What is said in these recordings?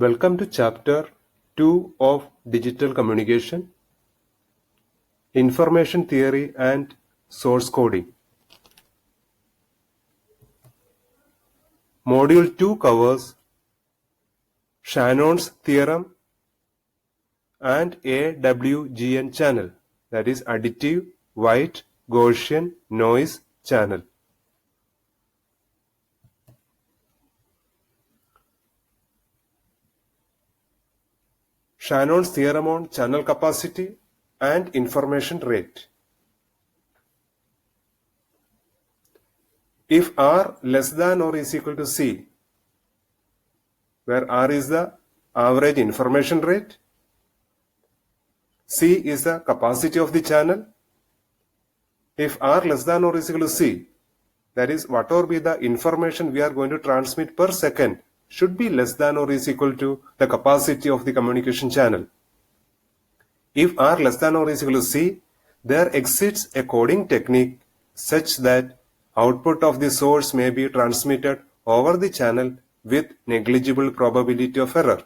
Welcome to Chapter 2 of Digital Communication, Information Theory and Source Coding. Module 2 covers Shannon's theorem and AWGN channel, that is additive white Gaussian noise channel. Shannon's theorem on channel capacity and information rate. If R less than or is equal to C, where R is the average information rate, C is the capacity of the channel. If R less than or is equal to C, that is whatever be the information we are going to transmit per second should be less than or is equal to the capacity of the communication channel. If R less than or is equal to C, there exists a coding technique such that output of the source may be transmitted over the channel with negligible probability of error.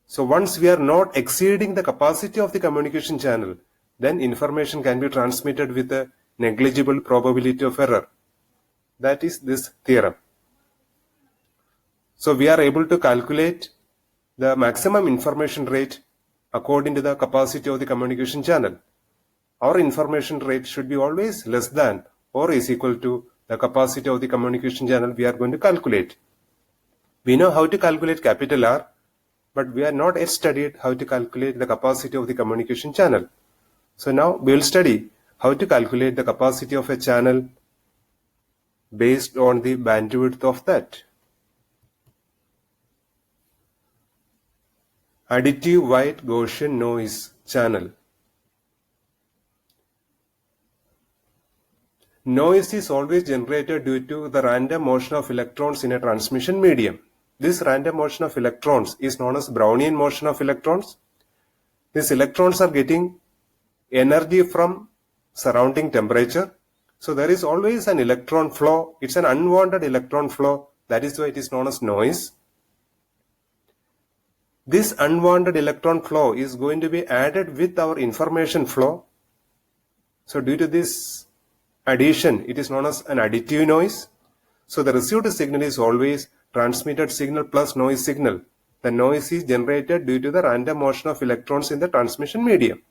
So once we are not exceeding the capacity of the communication channel, then information can be transmitted with a negligible probability of error. That is this theorem. So we are able to calculate the maximum information rate according to the capacity of the communication channel. Our information rate should be always less than or is equal to the capacity of the communication channel we are going to calculate. We know how to calculate capital R, but we are not yet studied how to calculate the capacity of the communication channel. So now we will study how to calculate the capacity of a channel based on the bandwidth of that. Additive white Gaussian noise channel. Noise is always generated due to the random motion of electrons in a transmission medium. This random motion of electrons is known as Brownian motion of electrons. These electrons are getting energy from surrounding temperature. So there is always an electron flow. It's an unwanted electron flow. That is why it is known as noise. This unwanted electron flow is going to be added with our information flow. So due to this addition, it is known as an additive noise. So the received signal is always transmitted signal plus noise signal. The noise is generated due to the random motion of electrons in the transmission medium.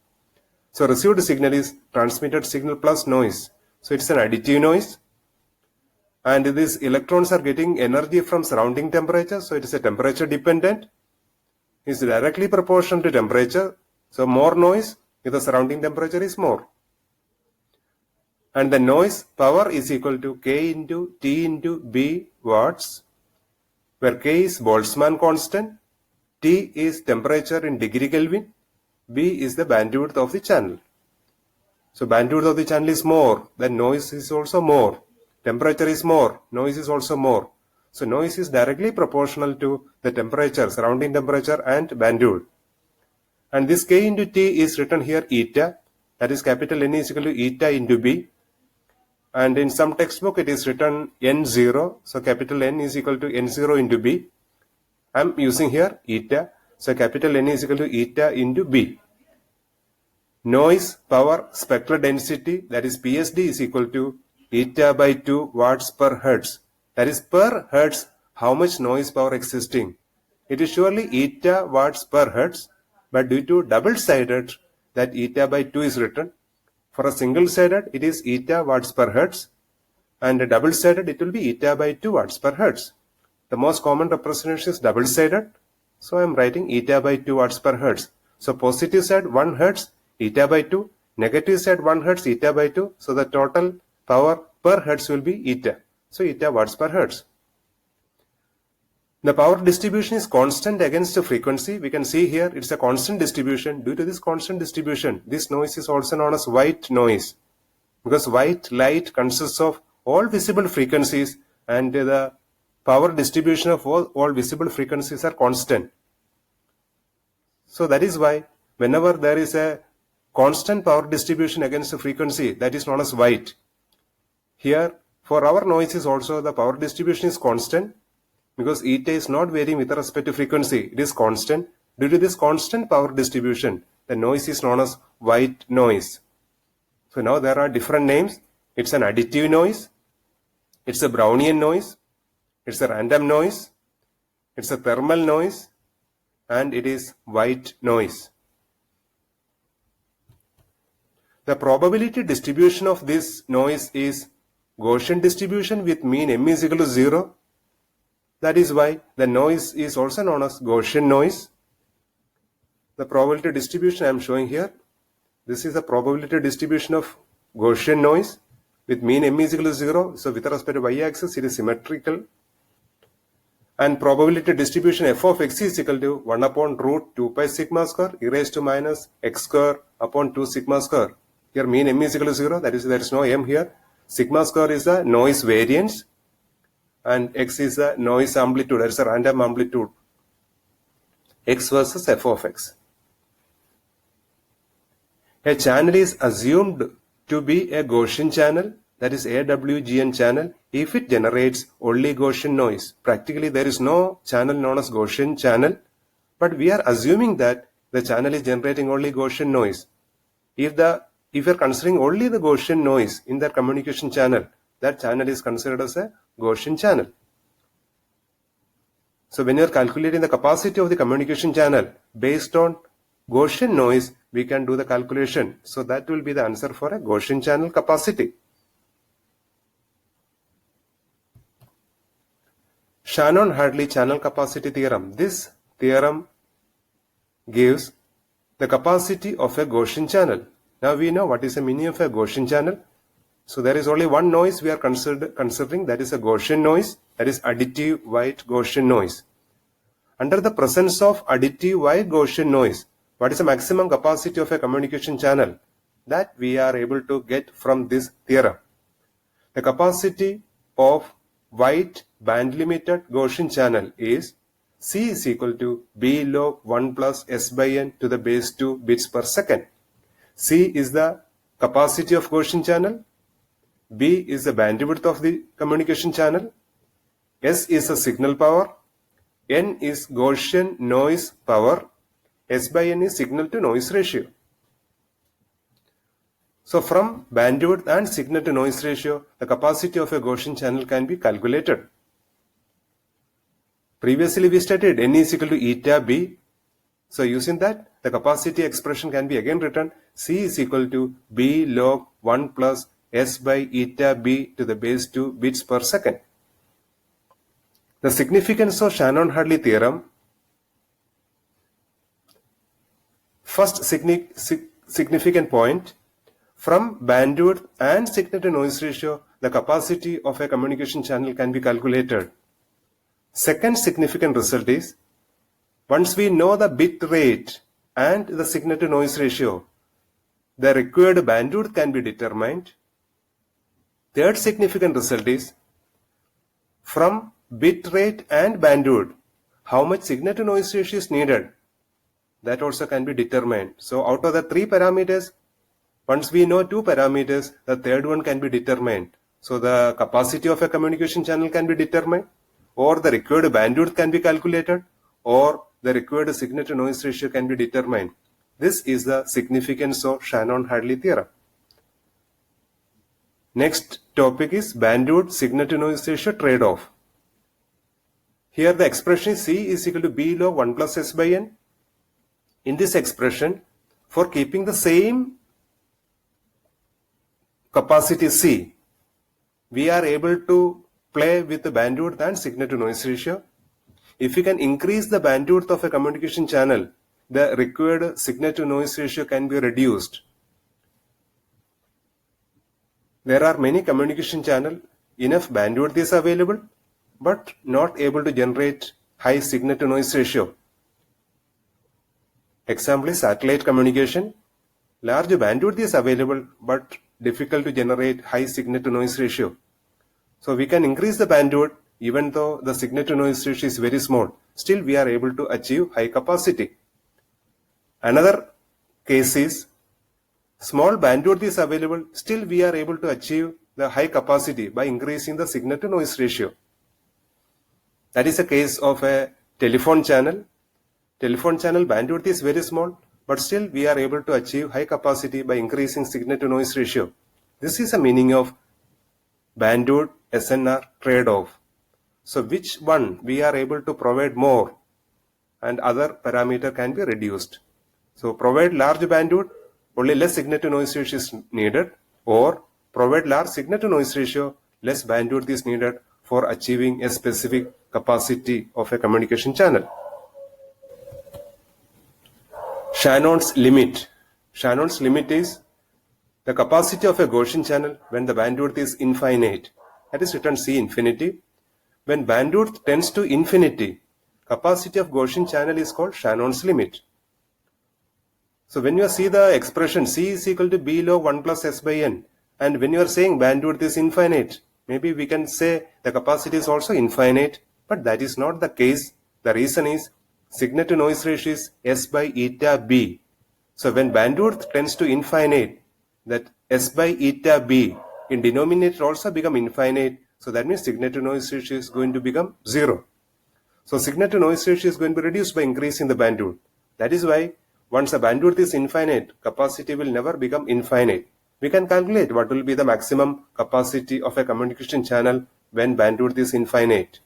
So received signal is transmitted signal plus noise. So it's an additive noise. And these electrons are getting energy from surrounding temperature. So it is a temperature dependent. Is directly proportional to temperature. So more noise if the surrounding temperature is more. And the noise power is equal to K into T into B watts, where K is Boltzmann constant, T is temperature in degree Kelvin, B is the bandwidth of the channel. So bandwidth of the channel is more, then noise is also more. Temperature is more, noise is also more. So noise is directly proportional to the temperature, surrounding temperature and bandwidth. And this K into T is written here eta, that is capital N is equal to eta into B. And in some textbook it is written N0, so capital N is equal to N0 into B. I am using here eta, so capital N is equal to eta into B. Noise power spectral density, that is PSD, is equal to eta by 2 watts per hertz. That is per hertz how much noise power existing. It is surely eta watts per hertz, but due to double-sided that eta by 2 is written. For a single-sided it is eta watts per hertz, and a double-sided it will be eta by 2 watts per hertz. The most common representation is double-sided, so I am writing eta by 2 watts per hertz. So positive side 1 hertz, eta by 2, negative side 1 hertz, eta by 2, so the total power per hertz will be eta. So eta watts per hertz. The power distribution is constant against the frequency. We can see here it's a constant distribution. Due to this constant distribution, this noise is also known as white noise, because white light consists of all visible frequencies and the power distribution of all visible frequencies are constant. So that is why whenever there is a constant power distribution against the frequency, that is known as white. Here for our noise is also the power distribution is constant. because eta is not varying with respect to frequency. It is constant. Due to this constant power distribution, the noise is known as white noise. So now there are different names. It's an additive noise. It's a Brownian noise. It's a random noise. It's a thermal noise. And it is white noise. The probability distribution of this noise is Gaussian distribution with mean m is equal to 0. That is why the noise is also known as Gaussian noise. The probability distribution I am showing here. This is the probability distribution of Gaussian noise with mean m is equal to 0. So with respect to y-axis, it is symmetrical. And probability distribution f of x is equal to 1 upon root 2 pi sigma square e raised to minus x square upon 2 sigma square. Here mean m is equal to 0. That is, there is no m here. Sigma square is the noise variance. And x is the noise amplitude. That is a random amplitude. X versus f of x. A channel is assumed to be a Gaussian channel, that is AWGN channel, if it generates only Gaussian noise. Practically there is no channel known as Gaussian channel, but we are assuming that the channel is generating only Gaussian noise. If you are considering only the Gaussian noise in the communication channel, that channel is considered as a Gaussian channel. So when you are calculating the capacity of the communication channel based on Gaussian noise, we can do the calculation. So that will be the answer for a Gaussian channel capacity. Shannon-Hadley channel capacity theorem. This theorem gives the capacity of a Gaussian channel. Now we know what is the meaning of a Gaussian channel. So there is only one noise we are considering, that is a Gaussian noise, that is additive white Gaussian noise. Under the presence of additive white Gaussian noise, what is the maximum capacity of a communication channel? That we are able to get from this theorem. The capacity of white band limited Gaussian channel is C is equal to B log 1 plus S by N to the base 2 bits per second. C is the capacity of Gaussian channel. B is the bandwidth of the communication channel. S is the signal power. N is Gaussian noise power. S by N is signal to noise ratio. So from bandwidth and signal to noise ratio, the capacity of a Gaussian channel can be calculated. Previously we studied N is equal to eta B. So using that, the capacity expression can be again written C is equal to B log 1 plus S by eta B to the base 2 bits per second. The significance of Shannon-Hadley theorem. First significant point, from bandwidth and signal to noise ratio, the capacity of a communication channel can be calculated. Second significant result is, once we know the bit rate and the signal to noise ratio, the required bandwidth can be determined. Third significant result is, from bit rate and bandwidth, how much signal to noise ratio is needed, that also can be determined. So out of the three parameters, once we know two parameters, the third one can be determined. So the capacity of a communication channel can be determined, or the required bandwidth can be calculated, or the required signal to noise ratio can be determined. This is the significance of Shannon-Hadley theorem. Next topic is bandwidth signal to noise ratio trade-off. Here the expression is C is equal to B log 1 plus S by N. In this expression, for keeping the same capacity C, we are able to play with the bandwidth and signal to noise ratio. If we can increase the bandwidth of a communication channel, the required signal to noise ratio can be reduced. There are many communication channels, enough bandwidth is available, but not able to generate high signal to noise ratio. Example is satellite communication. Large bandwidth is available, but difficult to generate high signal to noise ratio. So we can increase the bandwidth even though the signal to noise ratio is very small. Still we are able to achieve high capacity. Another case is small bandwidth is available, still we are able to achieve the high capacity by increasing the signal to noise ratio. That is a case of a telephone channel. Telephone channel bandwidth is very small, but still we are able to achieve high capacity by increasing signal to noise ratio. This is the meaning of bandwidth SNR trade-off. So which one we are able to provide more and other parameter can be reduced. So provide large bandwidth, only less signal to noise ratio is needed, or provide large signal to noise ratio, less bandwidth is needed for achieving a specific capacity of a communication channel. Shannon's limit. Shannon's limit is the capacity of a Gaussian channel when the bandwidth is infinite. That is written C infinity. When bandwidth tends to infinity, capacity of Gaussian channel is called Shannon's limit. So when you see the expression C is equal to B log 1 plus S by N, and when you are saying bandwidth is infinite, maybe we can say the capacity is also infinite, but that is not the case. The reason is signal to noise ratio is S by eta B. So when bandwidth tends to infinite, that S by eta B in denominator also become infinite. So that means signal to noise ratio is going to become 0. So signal to noise ratio is going to be reduced by increasing the bandwidth. That is why once the bandwidth is infinite, capacity will never become infinite. We can calculate what will be the maximum capacity of a communication channel when bandwidth is infinite.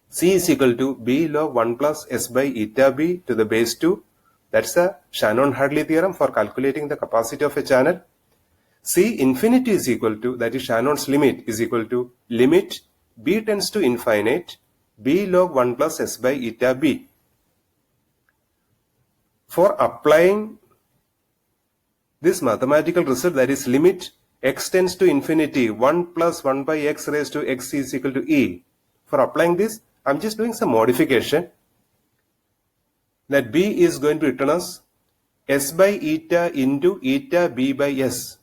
C is equal to B log 1 plus S by eta B to the base 2. That's the Shannon-Hadley theorem for calculating the capacity of a channel. C infinity is equal to, that is Shannon's limit, is equal to limit B tends to infinite B log 1 plus S by eta B. For applying this mathematical result, that is limit x tends to infinity 1 plus 1 by x raised to x is equal to e. For applying this, I'm just doing some modification. That B is going to return us S by eta into eta B by S.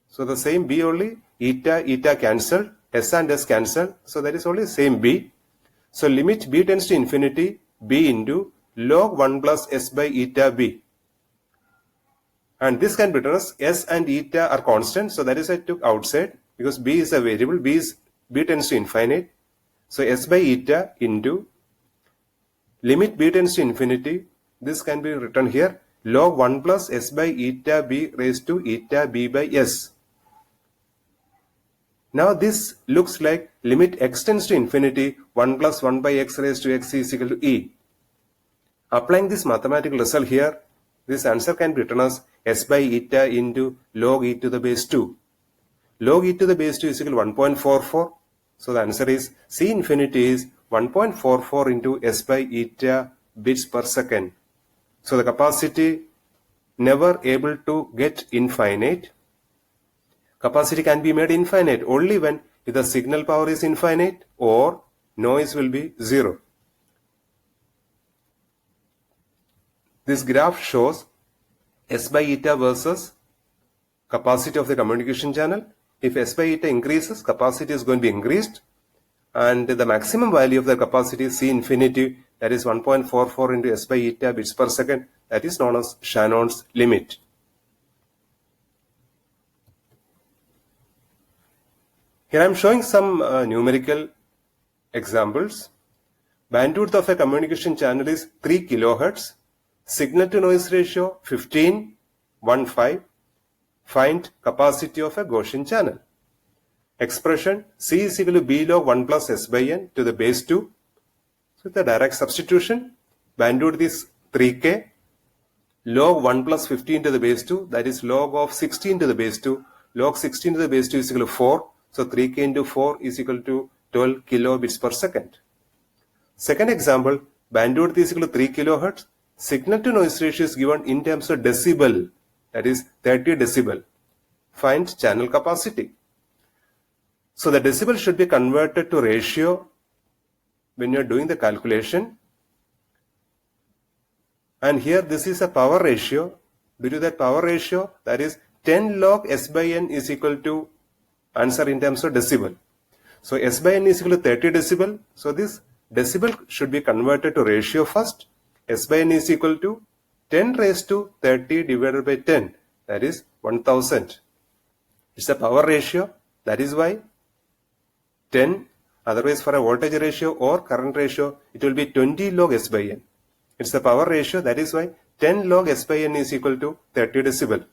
So the same B only, eta cancelled, S and S cancelled. So that is only same B. So limit B tends to infinity B into log 1 plus S by eta B. And this can be written as S and eta are constant. So that is I took outside because B is a variable. B tends to infinite. So S by eta into limit B tends to infinity. This can be written here log 1 plus S by eta B raised to eta B by S. Now this looks like limit x tends to infinity 1 plus 1 by x raised to x is equal to e. Applying this mathematical result here, this answer can be written as S by eta into log e to the base 2. Log e to the base 2 is equal to 1.44. So the answer is C infinity is 1.44 into S by eta bits per second. So the capacity never able to get infinite. Capacity can be made infinite only when the signal power is infinite or noise will be 0. This graph shows S by eta versus capacity of the communication channel. If S by eta increases, capacity is going to be increased, and the maximum value of the capacity is C infinity, that is 1.44 into S by eta bits per second. That is known as Shannon's limit. Here I am showing some numerical examples. Bandwidth of a communication channel is 3 kilohertz. Signal to noise ratio 15:1:5. Find capacity of a Gaussian channel. Expression C is equal to B log 1 plus S by N to the base 2. So the direct substitution, bandwidth is 3K. Log 1 plus 15 to the base 2, that is log of 16 to the base 2. Log 16 to the base 2 is equal to 4. So 3K into 4 is equal to 12 kilobits per second. Second example, bandwidth is equal to 3 kilohertz. Signal to noise ratio is given in terms of decibel, that is 30 decibel. Find channel capacity. So the decibel should be converted to ratio when you are doing the calculation. And here this is a power ratio. Due to that power ratio, that is 10 log S by N is equal to answer in terms of decibel. So S by N is equal to 30 decibel. So this decibel should be converted to ratio first. S by N is equal to 10 raised to 30 divided by 10. That is 1000. It's a power ratio. That is why 10 Otherwise, for a voltage ratio or current ratio, it will be 20 log S by N. It's the power ratio. That is why 10 log S by N is equal to 30 decibel.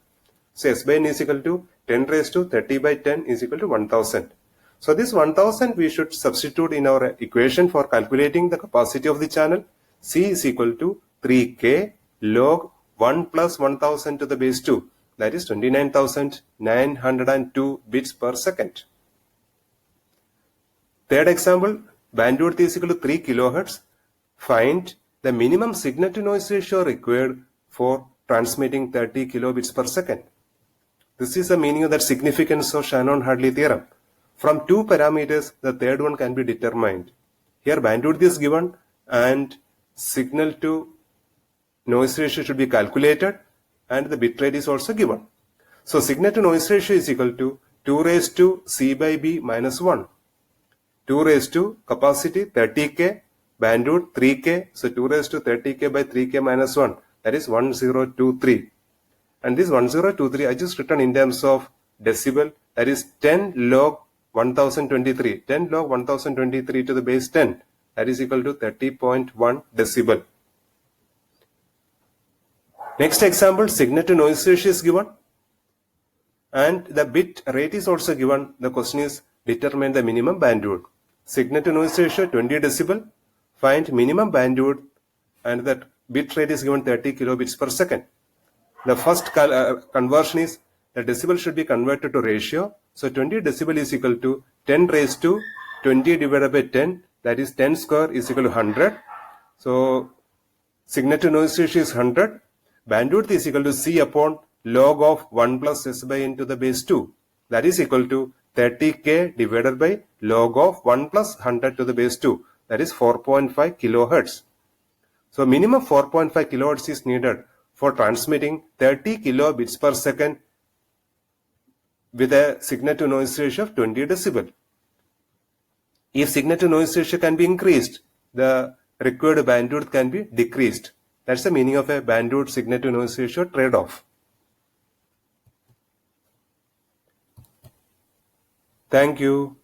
So S by N is equal to 10 raised to 30 by 10 is equal to 1000. So this 1000 we should substitute in our equation for calculating the capacity of the channel. C is equal to 3K log 1 plus 1000 to the base 2. That is 29,902 bits per second. Third example, bandwidth is equal to 3 kilohertz. Find the minimum signal to noise ratio required for transmitting 30 kilobits per second. This is the meaning of that significance of Shannon-Hadley theorem. From two parameters, the third one can be determined. Here bandwidth is given and signal to noise ratio should be calculated and the bit rate is also given. So signal to noise ratio is equal to 2 raised to C by B minus 1. 2 raised to capacity 30K, bandwidth 3K, so 2 raised to 30K by 3K minus 1, that is 1023. And this 1023 I just written in terms of decibel, that is 10 log 1023. 10 log 1023 to the base 10, that is equal to 30.1 decibel. Next example, signal to noise ratio is given and the bit rate is also given. The question is determine the minimum bandwidth. Signal to noise ratio 20 decibel, find minimum bandwidth and that bit rate is given 30 kilobits per second. The first conversion is the decibel should be converted to ratio. So 20 decibel is equal to 10 raised to 20 divided by 10, that is 10 square is equal to 100. So signal to noise ratio is 100. Bandwidth is equal to C upon log of 1 plus S by N to the base 2. That is equal to 30K divided by log of 1 plus 100 to the base 2. That is 4.5 kilohertz. So minimum 4.5 kilohertz is needed for transmitting 30 kilobits per second with a signal to noise ratio of 20 decibel. If signal to noise ratio can be increased, the required bandwidth can be decreased. That's the meaning of a bandwidth signal to noise ratio trade-off. Thank you.